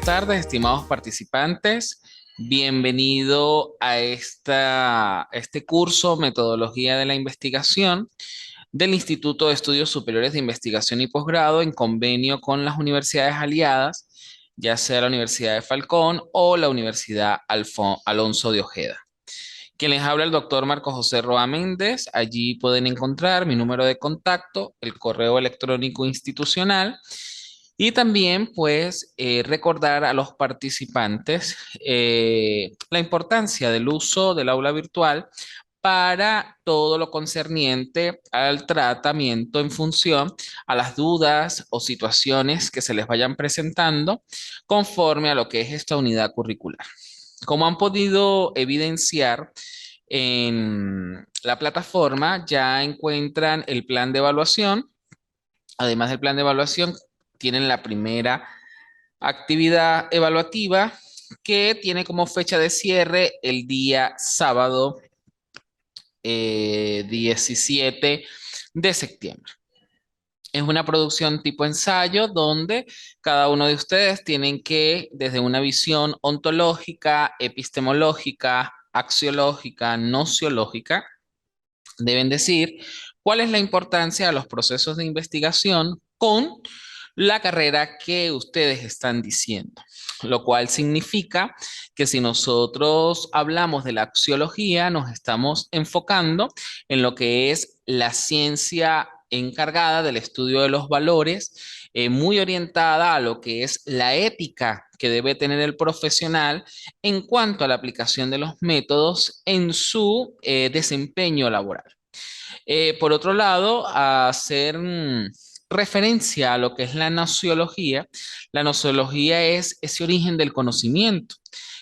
tardes, estimados participantes. Bienvenido a este curso Metodología de la Investigación del Instituto de Estudios Superiores de Investigación y Posgrado en convenio con las universidades aliadas, ya sea la Universidad de Falcón o la Universidad Alonso de Ojeda. Quien les habla el doctor Marco José Roa Méndez. Allí pueden encontrar mi número de contacto, el correo electrónico institucional y también pues recordar a los participantes la importancia del uso del aula virtual para todo lo concerniente al tratamiento en función a las dudas o situaciones que se les vayan presentando conforme a lo que es esta unidad curricular. Como han podido evidenciar en la plataforma, ya encuentran el plan de evaluación. Además del plan de evaluación, tienen la primera actividad evaluativa que tiene como fecha de cierre el día sábado 17 de septiembre. Es una producción tipo ensayo donde cada uno de ustedes tienen que, desde una visión ontológica, epistemológica, axiológica, nociológica, deben decir cuál es la importancia de los procesos de investigación con la carrera que ustedes están diciendo, lo cual significa que si nosotros hablamos de la axiología, nos estamos enfocando en lo que es la ciencia encargada del estudio de los valores, muy orientada a lo que es la ética que debe tener el profesional en cuanto a la aplicación de los métodos en su desempeño laboral. Por otro lado, a hacer referencia a lo que es la nociología es ese origen del conocimiento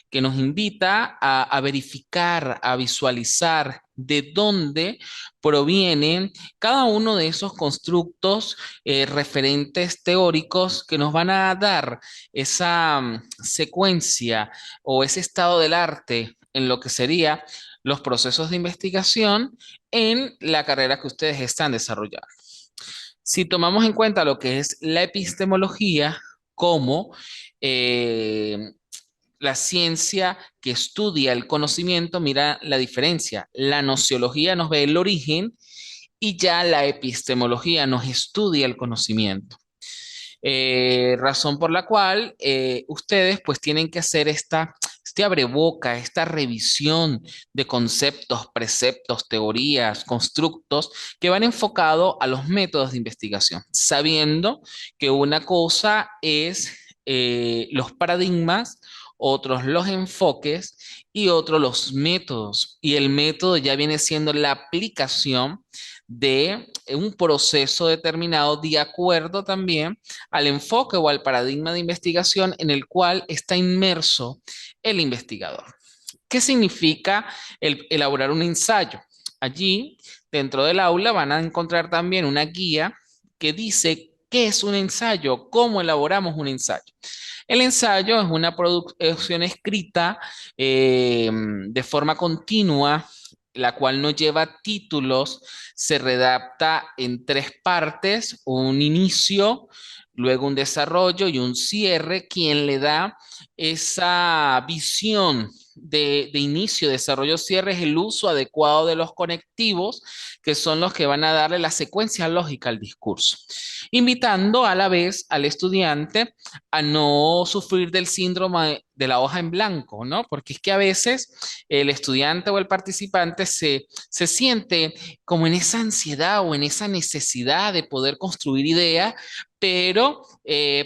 que nos invita a verificar, a visualizar de dónde provienen cada uno de esos constructos referentes teóricos que nos van a dar esa secuencia o ese estado del arte en lo que sería los procesos de investigación en la carrera que ustedes están desarrollando. Si tomamos en cuenta lo que es la epistemología como la ciencia que estudia el conocimiento, mira la diferencia. La nociología nos ve el origen y ya la epistemología nos estudia el conocimiento. Razón por la cual ustedes pues tienen que hacer este abreboca, esta revisión de conceptos, preceptos, teorías, constructos que van enfocados a los métodos de investigación, sabiendo que una cosa es los paradigmas, otros los enfoques y otros los métodos. Y el método ya viene siendo la aplicación de un proceso determinado de acuerdo también al enfoque o al paradigma de investigación en el cual está inmerso el investigador. ¿Qué significa elaborar un ensayo? Allí, dentro del aula, van a encontrar también una guía que dice qué es un ensayo, cómo elaboramos un ensayo. El ensayo es una producción escrita de forma continua, la cual no lleva títulos, se redacta en tres partes, un inicio, luego un desarrollo y un cierre, quien le da esa visión de inicio, desarrollo, cierre es el uso adecuado de los conectivos, que son los que van a darle la secuencia lógica al discurso, invitando a la vez al estudiante a no sufrir del síndrome de la hoja en blanco, ¿no? Porque es que a veces el estudiante o el participante se siente como en esa ansiedad o en esa necesidad de poder construir ideas, pero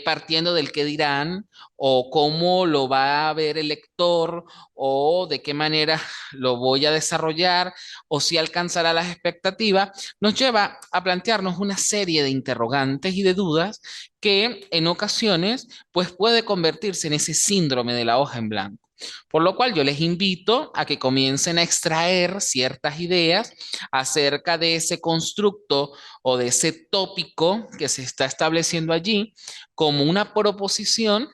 partiendo del qué dirán o cómo lo va a ver el lector o de qué manera lo voy a desarrollar o si alcanzará las expectativas, nos lleva a plantearnos una serie de interrogantes y de dudas que en ocasiones pues puede convertirse en ese síndrome de la hoja en blanco. Por lo cual yo les invito a que comiencen a extraer ciertas ideas acerca de ese constructo o de ese tópico que se está estableciendo allí como una proposición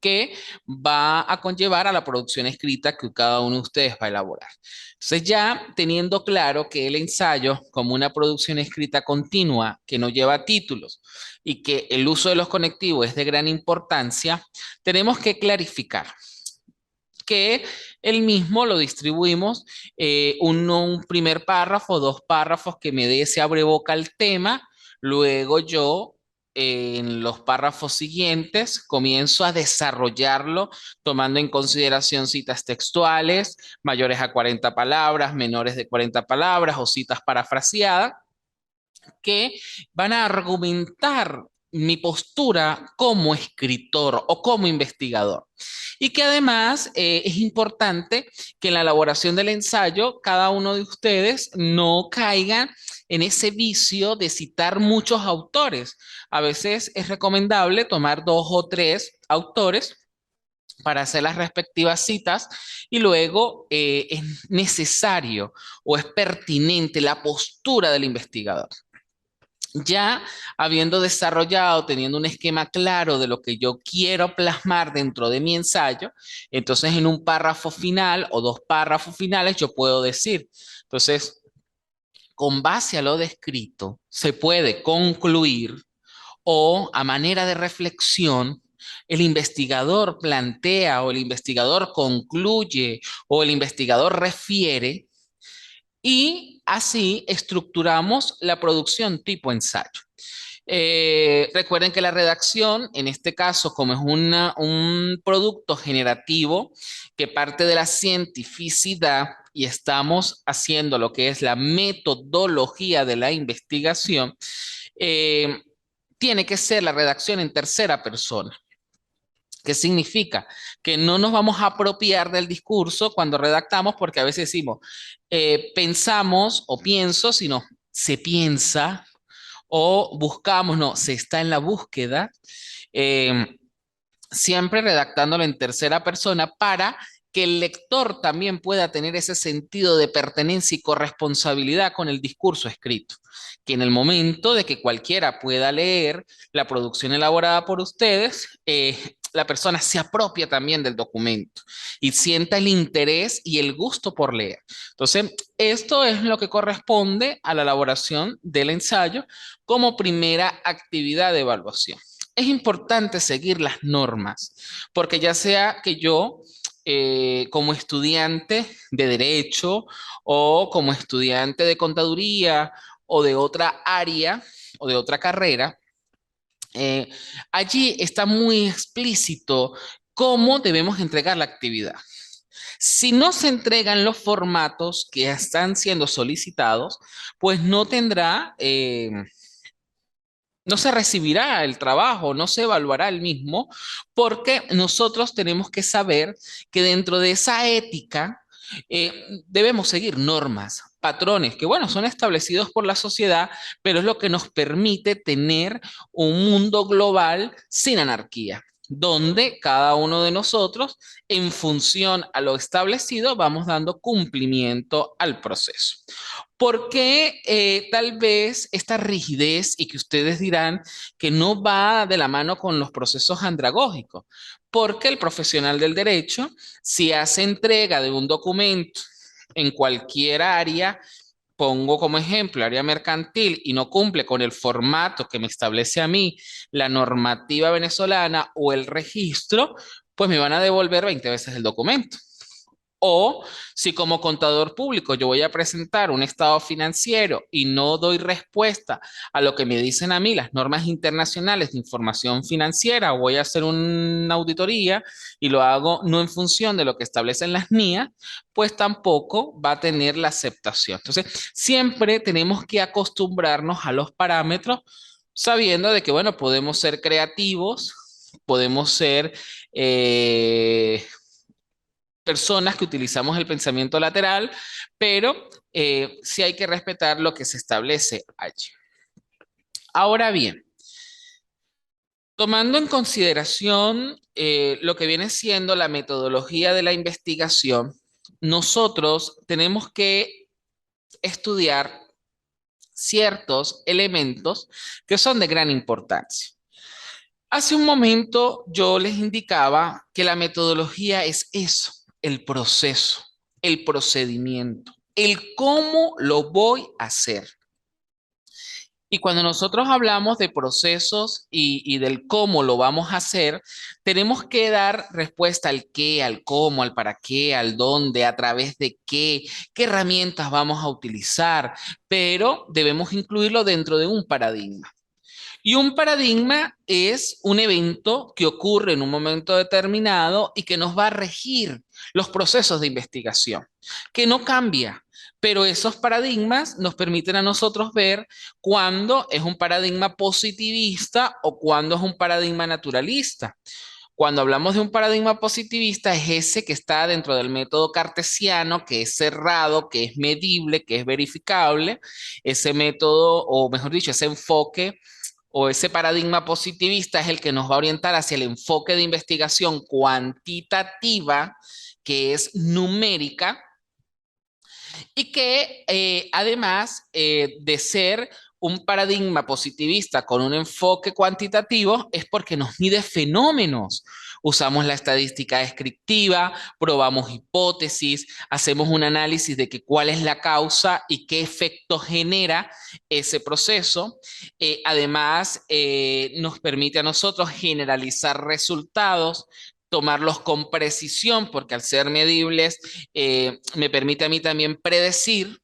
que va a conllevar a la producción escrita que cada uno de ustedes va a elaborar. Entonces, ya teniendo claro que el ensayo, como una producción escrita continua que no lleva títulos y que el uso de los conectivos es de gran importancia, tenemos que clarificar que el mismo lo distribuimos, un primer párrafo, dos párrafos que me dé ese abreboca al tema, luego yo en los párrafos siguientes comienzo a desarrollarlo tomando en consideración citas textuales mayores a 40 palabras, menores de 40 palabras o citas parafraseadas que van a argumentar mi postura como escritor o como investigador. Y que además es importante que en la elaboración del ensayo cada uno de ustedes no caiga en ese vicio de citar muchos autores. A veces es recomendable tomar dos o tres autores para hacer las respectivas citas y luego es necesario o es pertinente la postura del investigador. Ya habiendo desarrollado, teniendo un esquema claro de lo que yo quiero plasmar dentro de mi ensayo, entonces en un párrafo final o dos párrafos finales yo puedo decir, entonces, con base a lo descrito, se puede concluir o a manera de reflexión, el investigador plantea o el investigador concluye o el investigador refiere y así estructuramos la producción tipo ensayo. Recuerden que la redacción, en este caso, como es un producto generativo que parte de la cientificidad y estamos haciendo lo que es la metodología de la investigación, eh, tiene que ser la redacción en tercera persona. ¿Qué significa? Que no nos vamos a apropiar del discurso cuando redactamos, porque a veces decimos, pensamos o pienso, sino se piensa, o buscamos, no, se está en la búsqueda, eh, siempre redactándolo en tercera persona para que el lector también pueda tener ese sentido de pertenencia y corresponsabilidad con el discurso escrito, que en el momento de que cualquiera pueda leer la producción elaborada por ustedes, la persona se apropia también del documento y sienta el interés y el gusto por leer. Entonces, esto es lo que corresponde a la elaboración del ensayo como primera actividad de evaluación. Es importante seguir las normas, porque ya sea que yo, como estudiante de derecho o como estudiante de contaduría o de otra área o de otra carrera, eh, allí está muy explícito cómo debemos entregar la actividad. Si no se entregan los formatos que están siendo solicitados, pues no tendrá no se recibirá el trabajo, no se evaluará el mismo, porque nosotros tenemos que saber que dentro de esa ética debemos seguir normas, patrones, que bueno, son establecidos por la sociedad, pero es lo que nos permite tener un mundo global sin anarquía, donde cada uno de nosotros, en función a lo establecido, vamos dando cumplimiento al proceso. ¿Por qué tal vez esta rigidez y que ustedes dirán que no va de la mano con los procesos andragógicos? Porque el profesional del derecho, si hace entrega de un documento en cualquier área, pongo como ejemplo área mercantil y no cumple con el formato que me establece a mí la normativa venezolana o el registro, pues me van a devolver 20 veces el documento. O si como contador público yo voy a presentar un estado financiero y no doy respuesta a lo que me dicen a mí las normas internacionales de información financiera, o voy a hacer una auditoría y lo hago no en función de lo que establecen las mías, pues tampoco va a tener la aceptación. Entonces, siempre tenemos que acostumbrarnos a los parámetros sabiendo de que, bueno, podemos ser creativos, podemos ser personas que utilizamos el pensamiento lateral, pero sí hay que respetar lo que se establece allí. Ahora bien, tomando en consideración lo que viene siendo la metodología de la investigación, nosotros tenemos que estudiar ciertos elementos que son de gran importancia. Hace un momento yo les indicaba que la metodología es eso, el proceso, el procedimiento, el cómo lo voy a hacer. Y cuando nosotros hablamos de procesos y del cómo lo vamos a hacer, tenemos que dar respuesta al qué, al cómo, al para qué, al dónde, a través de qué herramientas vamos a utilizar, pero debemos incluirlo dentro de un paradigma. Y un paradigma es un evento que ocurre en un momento determinado y que nos va a regir los procesos de investigación, que no cambia, pero esos paradigmas nos permiten a nosotros ver cuándo es un paradigma positivista o cuándo es un paradigma naturalista. Cuando hablamos de un paradigma positivista, es ese que está dentro del método cartesiano, que es cerrado, que es medible, que es verificable. Ese método, o mejor dicho, ese enfoque o ese paradigma positivista es el que nos va a orientar hacia el enfoque de investigación cuantitativa, que es numérica, y que además de ser un paradigma positivista con un enfoque cuantitativo, es porque nos mide fenómenos. Usamos la estadística descriptiva, probamos hipótesis, hacemos un análisis de que cuál es la causa y qué efecto genera ese proceso. Además, nos permite a nosotros generalizar resultados, tomarlos con precisión, porque al ser medibles me permite a mí también predecir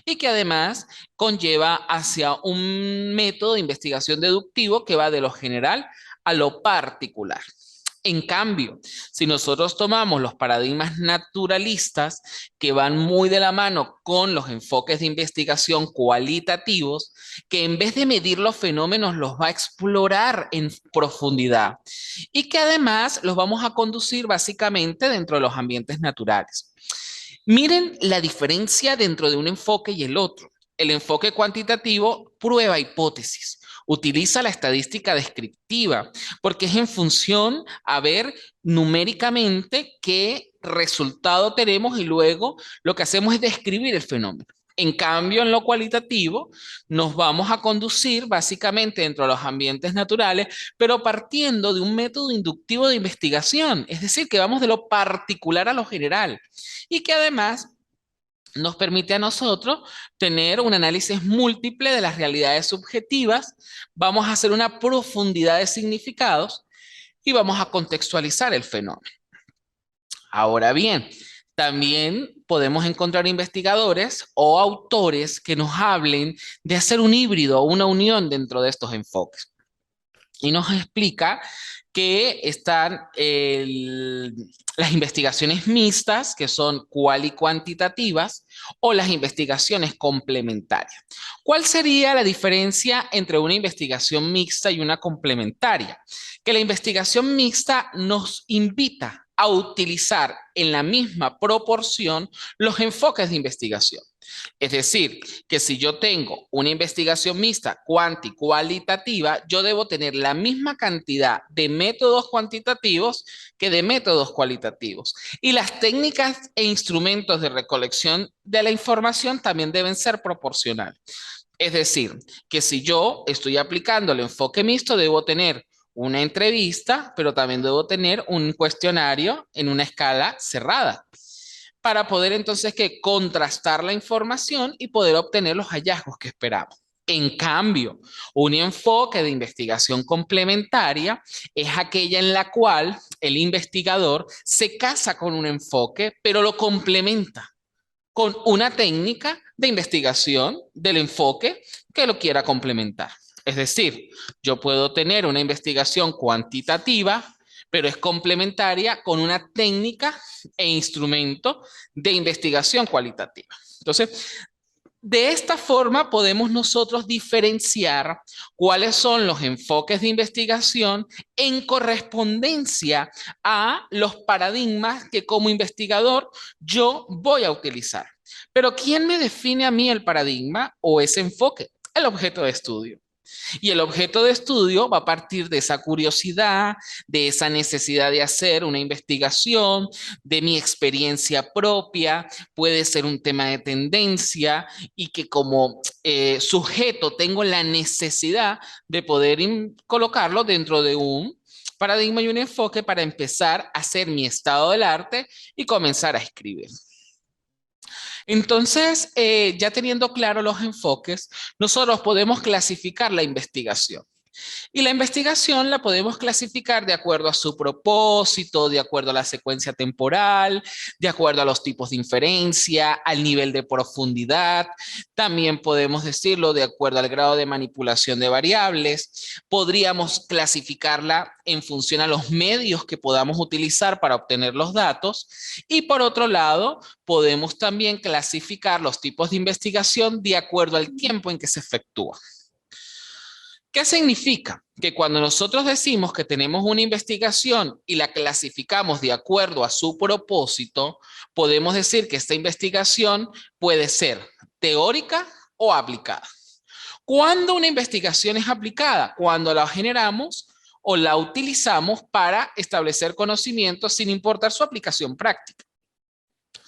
y que además conlleva hacia un método de investigación deductivo que va de lo general a lo particular. En cambio, si nosotros tomamos los paradigmas naturalistas que van muy de la mano con los enfoques de investigación cualitativos, que en vez de medir los fenómenos los va a explorar en profundidad y que además los vamos a conducir básicamente dentro de los ambientes naturales. Miren la diferencia dentro de un enfoque y el otro. El enfoque cuantitativo prueba hipótesis, utiliza la estadística descriptiva, porque es en función a ver numéricamente qué resultado tenemos y luego lo que hacemos es describir el fenómeno. En cambio, en lo cualitativo, nos vamos a conducir básicamente dentro de los ambientes naturales, pero partiendo de un método inductivo de investigación, es decir, que vamos de lo particular a lo general y que además nos permite a nosotros tener un análisis múltiple de las realidades subjetivas, vamos a hacer una profundidad de significados y vamos a contextualizar el fenómeno. Ahora bien, también podemos encontrar investigadores o autores que nos hablen de hacer un híbrido o una unión dentro de estos enfoques. Y nos explica que están las investigaciones mixtas, que son cual y cuantitativas, o las investigaciones complementarias. ¿Cuál sería la diferencia entre una investigación mixta y una complementaria? Que la investigación mixta nos invita a utilizar en la misma proporción los enfoques de investigación. Es decir, que si yo tengo una investigación mixta cualitativa, yo debo tener la misma cantidad de métodos cuantitativos que de métodos cualitativos. Y las técnicas e instrumentos de recolección de la información también deben ser proporcionales. Es decir, que si yo estoy aplicando el enfoque mixto, debo tener una entrevista, pero también debo tener un cuestionario en una escala cerrada para poder entonces que contrastar la información y poder obtener los hallazgos que esperamos. En cambio, un enfoque de investigación complementaria es aquella en la cual el investigador se casa con un enfoque, pero lo complementa con una técnica de investigación del enfoque que lo quiera complementar. Es decir, yo puedo tener una investigación cuantitativa, pero es complementaria con una técnica e instrumento de investigación cualitativa. Entonces, de esta forma podemos nosotros diferenciar cuáles son los enfoques de investigación en correspondencia a los paradigmas que como investigador yo voy a utilizar. Pero ¿quién me define a mí el paradigma o ese enfoque? El objeto de estudio. Y el objeto de estudio va a partir de esa curiosidad, de esa necesidad de hacer una investigación, de mi experiencia propia, puede ser un tema de tendencia y que como sujeto tengo la necesidad de poder colocarlo dentro de un paradigma y un enfoque para empezar a hacer mi estado del arte y comenzar a escribir. Entonces, ya teniendo claro los enfoques, nosotros podemos clasificar la investigación. Y la investigación la podemos clasificar de acuerdo a su propósito, de acuerdo a la secuencia temporal, de acuerdo a los tipos de inferencia, al nivel de profundidad. También podemos decirlo de acuerdo al grado de manipulación de variables. Podríamos clasificarla en función a los medios que podamos utilizar para obtener los datos. Y por otro lado, podemos también clasificar los tipos de investigación de acuerdo al tiempo en que se efectúa. ¿Qué significa? Que cuando nosotros decimos que tenemos una investigación y la clasificamos de acuerdo a su propósito, podemos decir que esta investigación puede ser teórica o aplicada. ¿Cuándo una investigación es aplicada? Cuando la generamos o la utilizamos para establecer conocimientos sin importar su aplicación práctica.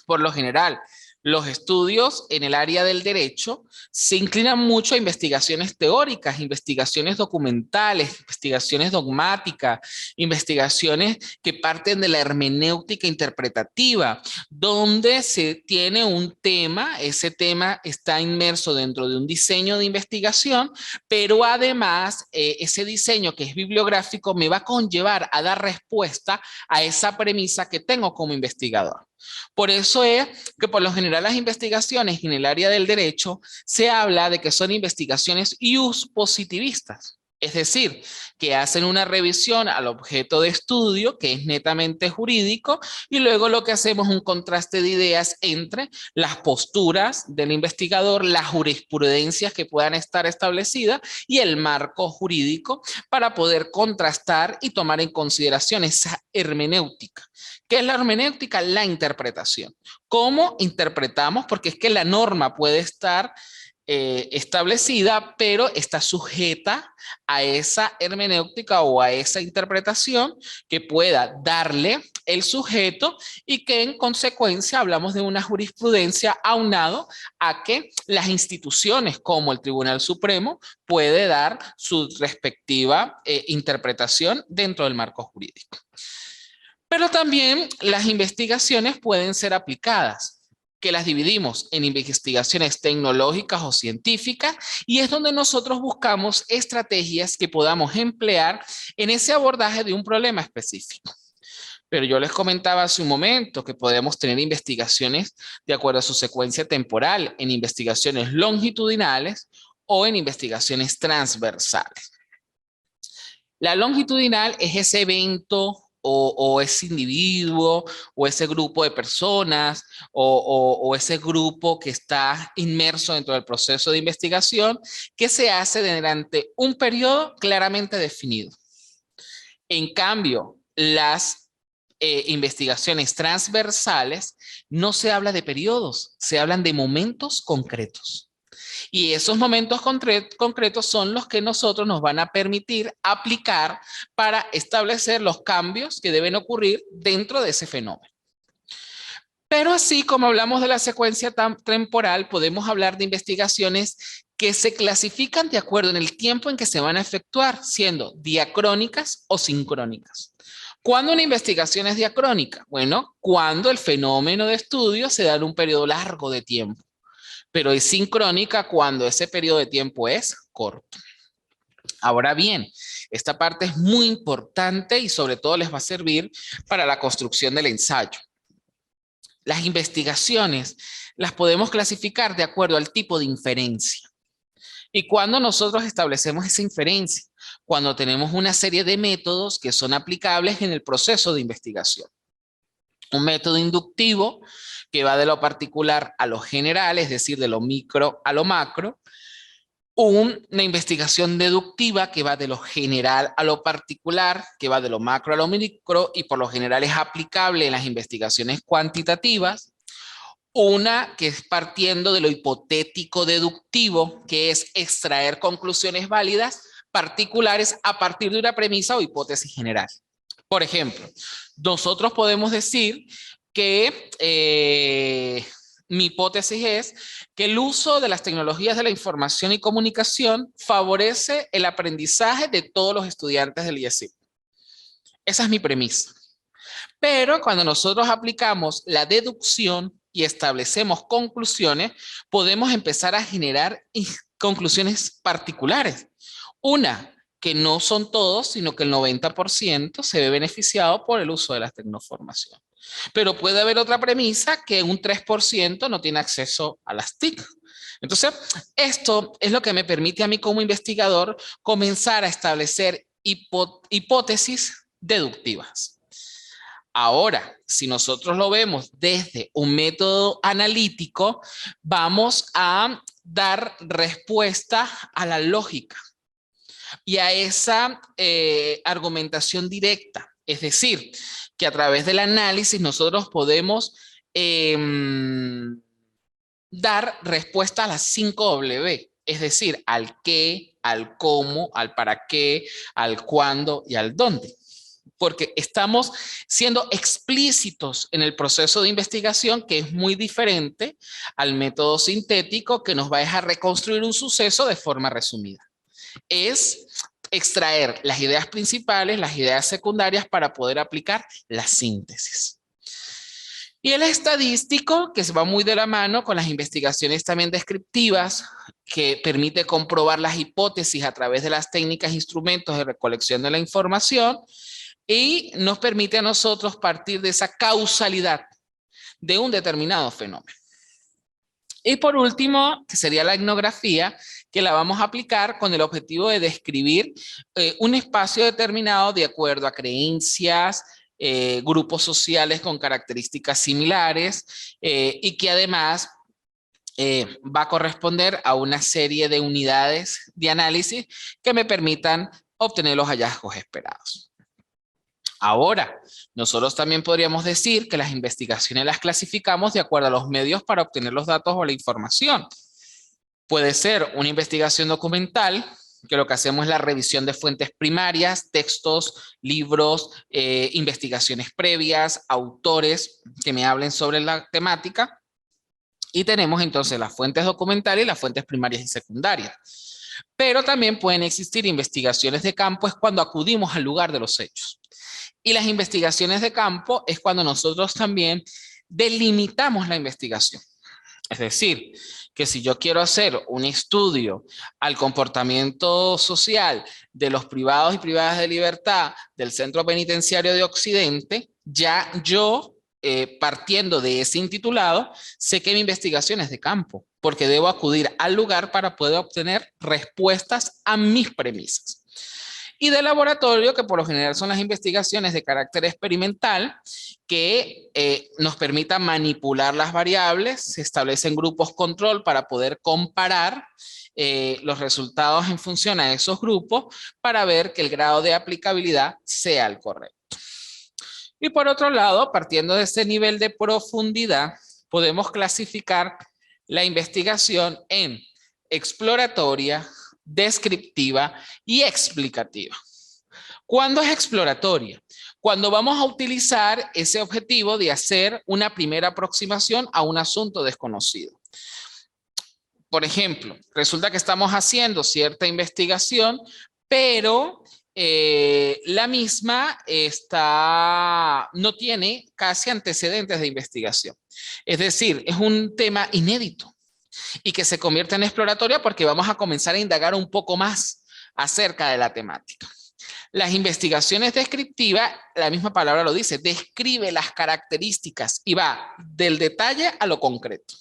Por lo general, los estudios en el área del derecho se inclinan mucho a investigaciones teóricas, investigaciones documentales, investigaciones dogmáticas, investigaciones que parten de la hermenéutica interpretativa, donde se tiene un tema, ese tema está inmerso dentro de un diseño de investigación, pero además ese diseño que es bibliográfico me va a conllevar a dar respuesta a esa premisa que tengo como investigador. Por eso es que por lo general las investigaciones en el área del derecho se habla de que son investigaciones ius positivistas. Es decir, que hacen una revisión al objeto de estudio, que es netamente jurídico, y luego lo que hacemos es un contraste de ideas entre las posturas del investigador, las jurisprudencias que puedan estar establecidas y el marco jurídico para poder contrastar y tomar en consideración esa hermenéutica. ¿Qué es la hermenéutica? La interpretación. ¿Cómo interpretamos? Porque es que la norma puede estar establecida, pero está sujeta a esa hermenéutica o a esa interpretación que pueda darle el sujeto y que en consecuencia hablamos de una jurisprudencia aunado a que las instituciones como el Tribunal Supremo puede dar su respectiva interpretación dentro del marco jurídico. Pero también las investigaciones pueden ser aplicadas, que las dividimos en investigaciones tecnológicas o científicas, y es donde nosotros buscamos estrategias que podamos emplear en ese abordaje de un problema específico. Pero yo les comentaba hace un momento que podemos tener investigaciones de acuerdo a su secuencia temporal, en investigaciones longitudinales o en investigaciones transversales. La longitudinal es ese evento o ese individuo o ese grupo de personas o ese grupo que está inmerso dentro del proceso de investigación que se hace durante un periodo claramente definido. En cambio, las investigaciones transversales no se habla de periodos, se hablan de momentos concretos. Y esos momentos concretos son los que nosotros nos van a permitir aplicar para establecer los cambios que deben ocurrir dentro de ese fenómeno. Pero así como hablamos de la secuencia temporal, podemos hablar de investigaciones que se clasifican de acuerdo en el tiempo en que se van a efectuar, siendo diacrónicas o sincrónicas. ¿Cuándo una investigación es diacrónica? Bueno, cuando el fenómeno de estudio se da en un periodo largo de tiempo. Pero es sincrónica cuando ese periodo de tiempo es corto. Ahora bien, esta parte es muy importante y sobre todo les va a servir para la construcción del ensayo. Las investigaciones las podemos clasificar de acuerdo al tipo de inferencia. ¿Y cuando nosotros establecemos esa inferencia? Cuando tenemos una serie de métodos que son aplicables en el proceso de investigación. Un método inductivo que va de lo particular a lo general, es decir, de lo micro a lo macro. Una investigación deductiva que va de lo general a lo particular, que va de lo macro a lo micro y por lo general es aplicable en las investigaciones cuantitativas. Una que es partiendo de lo hipotético deductivo, que es extraer conclusiones válidas particulares a partir de una premisa o hipótesis general. Por ejemplo, nosotros podemos decir que mi hipótesis es que el uso de las tecnologías de la información y comunicación favorece el aprendizaje de todos los estudiantes del IESIP. Esa es mi premisa. Pero cuando nosotros aplicamos la deducción y establecemos conclusiones, podemos empezar a generar conclusiones particulares. Una, que no son todos, sino que el 90% se ve beneficiado por el uso de la tecnoformación. Pero puede haber otra premisa que un 3% no tiene acceso a las TIC. Entonces, esto es lo que me permite a mí como investigador comenzar a establecer hipótesis deductivas. Ahora, si nosotros lo vemos desde un método analítico, vamos a dar respuesta a la lógica y a esa argumentación directa. Es decir, que a través del análisis nosotros podemos dar respuesta a las 5W, es decir, al qué, al cómo, al para qué, al cuándo y al dónde. Porque estamos siendo explícitos en el proceso de investigación, que es muy diferente al método sintético, que nos va a dejar reconstruir un suceso de forma resumida. Es extraer las ideas principales, las ideas secundarias para poder aplicar la síntesis. Y el estadístico, que se va muy de la mano con las investigaciones también descriptivas, que permite comprobar las hipótesis a través de las técnicas e instrumentos de recolección de la información y nos permite a nosotros partir de esa causalidad de un determinado fenómeno. Y por último, que sería la etnografía, que la vamos a aplicar con el objetivo de describir un espacio determinado de acuerdo a creencias, grupos sociales con características similares y que además va a corresponder a una serie de unidades de análisis que me permitan obtener los hallazgos esperados. Ahora, nosotros también podríamos decir que las investigaciones las clasificamos de acuerdo a los medios para obtener los datos o la información. Puede ser una investigación documental, que lo que hacemos es la revisión de fuentes primarias, textos, libros, investigaciones previas, autores que me hablen sobre la temática. Y tenemos entonces las fuentes documentales y las fuentes primarias y secundarias. Pero también pueden existir investigaciones de campo, es cuando acudimos al lugar de los hechos. Y las investigaciones de campo es cuando nosotros también delimitamos la investigación. Es decir, que si yo quiero hacer un estudio al comportamiento social de los privados y privadas de libertad del Centro Penitenciario de Occidente, ya yo, partiendo de ese intitulado, sé que mi investigación es de campo, porque debo acudir al lugar para poder obtener respuestas a mis premisas. Y de laboratorio, que por lo general son las investigaciones de carácter experimental, que nos permitan manipular las variables, se establecen grupos control para poder comparar los resultados en función a esos grupos para ver que el grado de aplicabilidad sea el correcto. Y por otro lado, partiendo de ese nivel de profundidad, podemos clasificar la investigación en exploratoria, descriptiva y explicativa. ¿Cuándo es exploratoria? Cuando vamos a utilizar ese objetivo de hacer una primera aproximación a un asunto desconocido. Por ejemplo, resulta que estamos haciendo cierta investigación, pero la misma no tiene casi antecedentes de investigación. Es decir, es un tema inédito y que se convierte en exploratoria porque vamos a comenzar a indagar un poco más acerca de la temática. Las investigaciones descriptivas, la misma palabra lo dice, describe las características y va del detalle a lo concreto.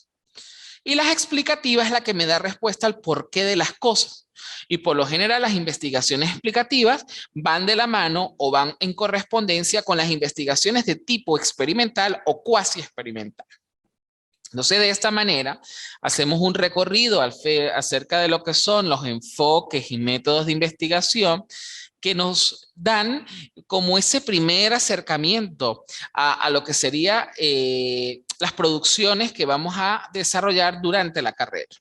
Y las explicativas es la que me da respuesta al porqué de las cosas. Y por lo general las investigaciones explicativas van de la mano o van en correspondencia con las investigaciones de tipo experimental o cuasi experimental. Entonces, de esta manera, hacemos un recorrido acerca de lo que son los enfoques y métodos de investigación que nos dan como ese primer acercamiento a lo que sería las producciones que vamos a desarrollar durante la carrera.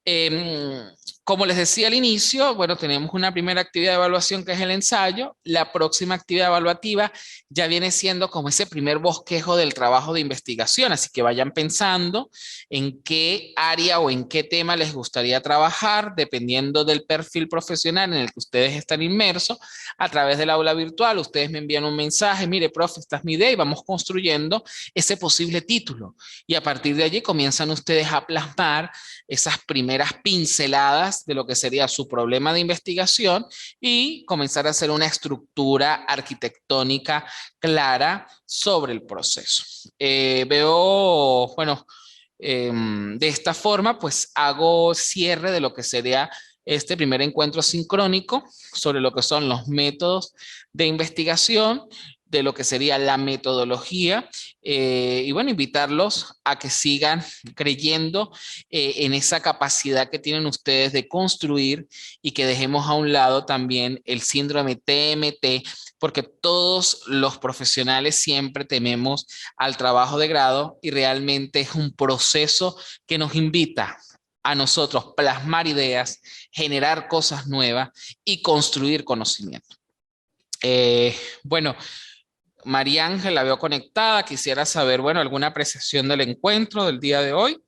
Eh, Como les decía al inicio, bueno, tenemos una primera actividad de evaluación que es el ensayo. La próxima actividad evaluativa ya viene siendo como ese primer bosquejo del trabajo de investigación, así que vayan pensando en qué área o en qué tema les gustaría trabajar, dependiendo del perfil profesional en el que ustedes están inmersos. A través del aula virtual, ustedes me envían un mensaje, mire, profe, esta es mi idea, y vamos construyendo ese posible título. Y a partir de allí comienzan ustedes a plasmar esas primeras pinceladas de lo que sería su problema de investigación y comenzar a hacer una estructura arquitectónica clara sobre el proceso. Veo, bueno, de esta forma, pues hago cierre de lo que sería este primer encuentro sincrónico sobre lo que son los métodos de investigación, de lo que sería la metodología, y bueno, invitarlos a que sigan creyendo en esa capacidad que tienen ustedes de construir y que dejemos a un lado también el síndrome TMT, porque todos los profesionales siempre tememos al trabajo de grado y realmente es un proceso que nos invita a nosotros plasmar ideas, generar cosas nuevas y construir conocimiento. Bueno, María Ángel la veo conectada. Quisiera saber, bueno, alguna apreciación del encuentro del día de hoy.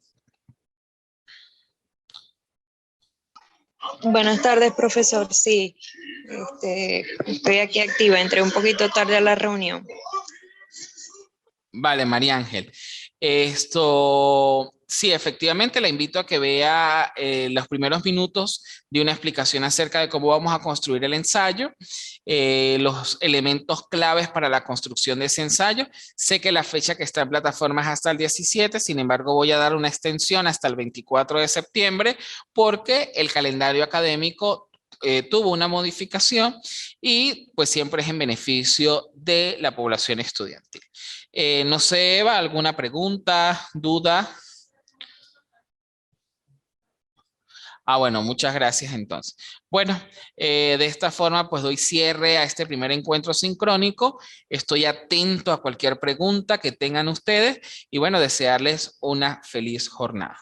Buenas tardes, profesor. Sí, estoy aquí activa. Entré un poquito tarde a la reunión. Vale, María Ángel. Esto, sí, efectivamente, la invito a que vea los primeros minutos de una explicación acerca de cómo vamos a construir el ensayo, los elementos claves para la construcción de ese ensayo. Sé que la fecha que está en plataforma es hasta el 17, sin embargo, voy a dar una extensión hasta el 24 de septiembre porque el calendario académico tuvo una modificación y pues siempre es en beneficio de la población estudiantil. No sé, Eva, ¿alguna pregunta, duda? Ah, bueno, muchas gracias entonces. Bueno, de esta forma pues doy cierre a este primer encuentro sincrónico. Estoy atento a cualquier pregunta que tengan ustedes y bueno, desearles una feliz jornada.